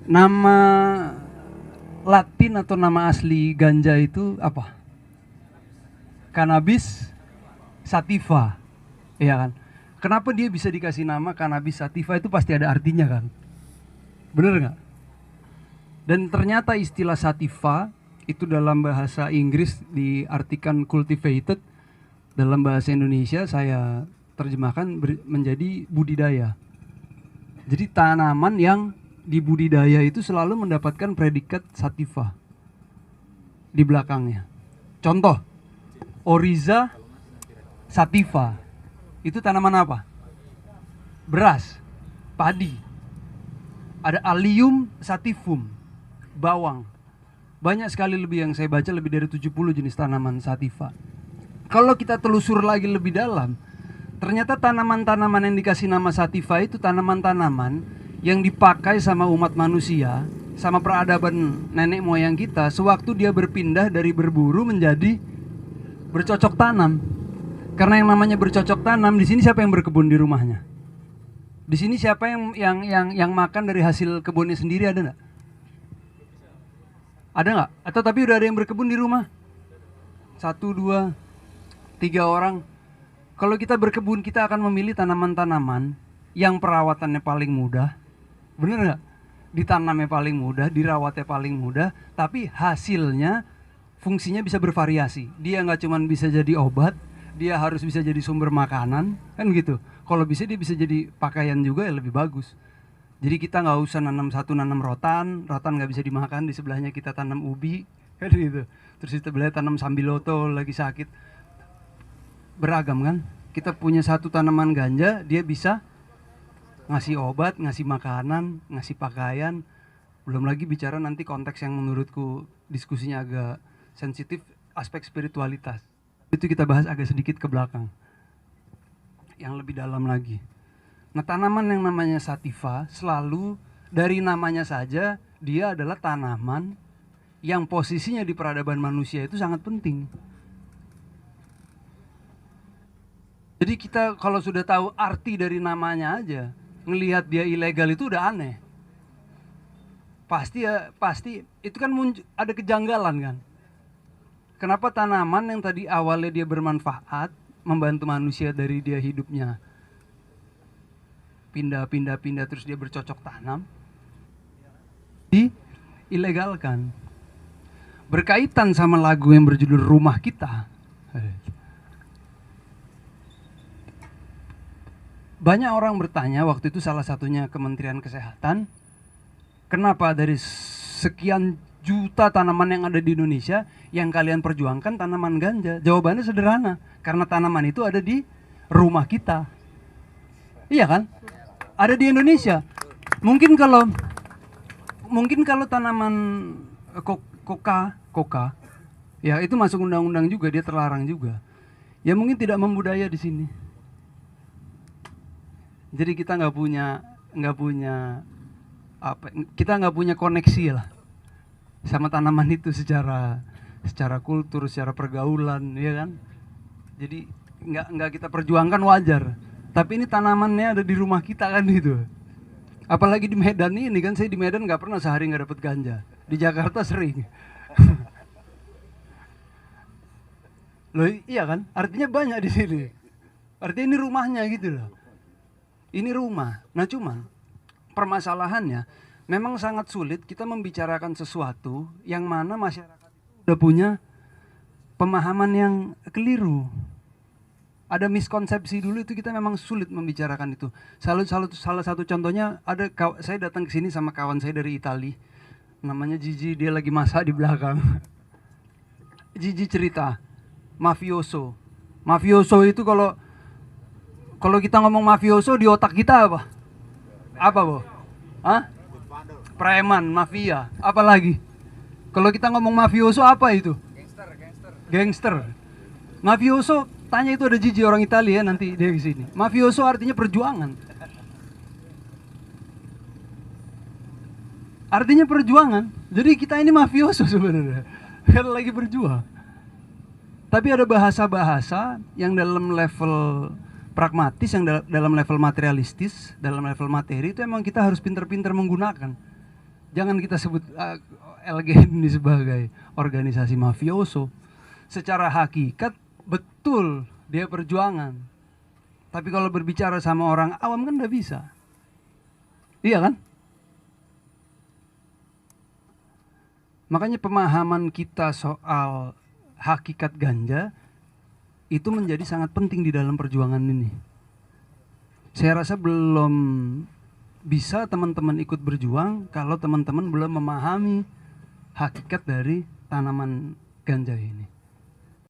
Nama Latin atau nama asli ganja itu apa? Cannabis sativa, ya kan? Kenapa dia bisa dikasih nama cannabis sativa? Itu pasti ada artinya kan? Bener nggak? Dan ternyata istilah sativa itu dalam bahasa Inggris diartikan cultivated, dalam bahasa Indonesia saya terjemahkan menjadi budidaya. Jadi tanaman yang dibudidaya itu selalu mendapatkan predikat sativa di belakangnya. Contoh, Oryza sativa. Itu tanaman apa? Beras, padi. Ada Allium sativum, bawang. Banyak sekali lebih yang saya baca, lebih dari 70 jenis tanaman sativa. Kalau kita telusur lagi lebih dalam, ternyata tanaman-tanaman yang dikasih nama sativa itu tanaman-tanaman yang dipakai sama umat manusia, sama peradaban nenek moyang kita sewaktu dia berpindah dari berburu menjadi bercocok tanam. Karena yang namanya bercocok tanam, di sini siapa yang berkebun di rumahnya? Di sini siapa yang makan dari hasil kebunnya sendiri, ada nggak? Ada nggak? Atau tapi udah ada yang berkebun di rumah? 1, 2, 3 orang. Kalau kita berkebun, kita akan memilih tanaman-tanaman yang perawatannya paling mudah. Bener nggak? Ditanamnya paling mudah, dirawatnya paling mudah, tapi hasilnya, fungsinya bisa bervariasi. Dia nggak cuma bisa jadi obat, dia harus bisa jadi sumber makanan, kan gitu. Kalau bisa dia bisa jadi pakaian juga, ya lebih bagus. Jadi kita nggak usah nanam rotan nggak bisa dimakan, di sebelahnya kita tanam ubi, kan gitu. Terus di sebelahnya tanam sambiloto lagi sakit. Beragam kan? Kita punya satu tanaman ganja, dia bisa ngasih obat, ngasih makanan, ngasih pakaian. Belum lagi bicara nanti konteks yang menurutku diskusinya agak sensitif, aspek spiritualitas. Itu kita bahas agak sedikit ke belakang, yang lebih dalam lagi. Nah, tanaman yang namanya sativa selalu dari namanya saja dia adalah tanaman yang posisinya di peradaban manusia itu sangat penting. Jadi kita kalau sudah tahu arti dari namanya aja, ngelihat dia ilegal itu udah aneh. Pasti itu kan ada kejanggalan kan. Kenapa tanaman yang tadi awalnya dia bermanfaat, membantu manusia dari dia hidupnya pindah terus dia bercocok tanam, diilegalkan. Berkaitan sama lagu yang berjudul Rumah Kita. Banyak orang bertanya waktu itu, salah satunya Kementerian Kesehatan, kenapa dari sekian juta tanaman yang ada di Indonesia yang kalian perjuangkan tanaman ganja? Jawabannya sederhana, karena tanaman itu ada di rumah kita. Iya kan? Ada di Indonesia. Mungkin kalau tanaman koka, ya itu masuk undang-undang juga, dia terlarang juga. Ya mungkin tidak membudaya di sini. Jadi kita nggak punya koneksi lah sama tanaman itu secara kultur, secara pergaulan, ya kan? Jadi nggak kita perjuangkan, wajar. Tapi ini tanamannya ada di rumah kita kan gitu. Apalagi di Medan ini kan, saya di Medan nggak pernah sehari nggak dapet ganja. Di Jakarta sering. Loh iya kan? Artinya banyak di sini. Artinya ini rumahnya gitu loh. Ini rumah. Nah cuman permasalahannya memang sangat sulit kita membicarakan sesuatu yang mana masyarakat itu udah punya pemahaman yang keliru. Ada miskonsepsi dulu, itu kita memang sulit membicarakan itu. Salah satu contohnya, saya datang ke sini sama kawan saya dari Itali, namanya Gigi, dia lagi masak di belakang. Gigi cerita, mafioso itu kalau kita ngomong mafioso di otak kita apa? Apa, Bo? Hah? Preman, mafia, apa lagi? Kalau kita ngomong mafioso apa itu? Gangster. Mafioso, tanya itu ada Gigi orang Italia, nanti dia di sini. Mafioso artinya perjuangan. Artinya perjuangan. Jadi kita ini mafioso sebenarnya. Karena lagi berjuang. Tapi ada bahasa-bahasa yang dalam level pragmatis, yang dalam level materialistis, dalam level materi itu emang kita harus pinter-pinter menggunakan. Jangan kita sebut LGN ini sebagai organisasi mafioso. Secara hakikat betul dia perjuangan. Tapi kalau berbicara sama orang awam kan nggak bisa. Iya kan? Makanya pemahaman kita soal hakikat ganja itu menjadi sangat penting di dalam perjuangan ini. Saya rasa belum bisa teman-teman ikut berjuang kalau teman-teman belum memahami hakikat dari tanaman ganja ini.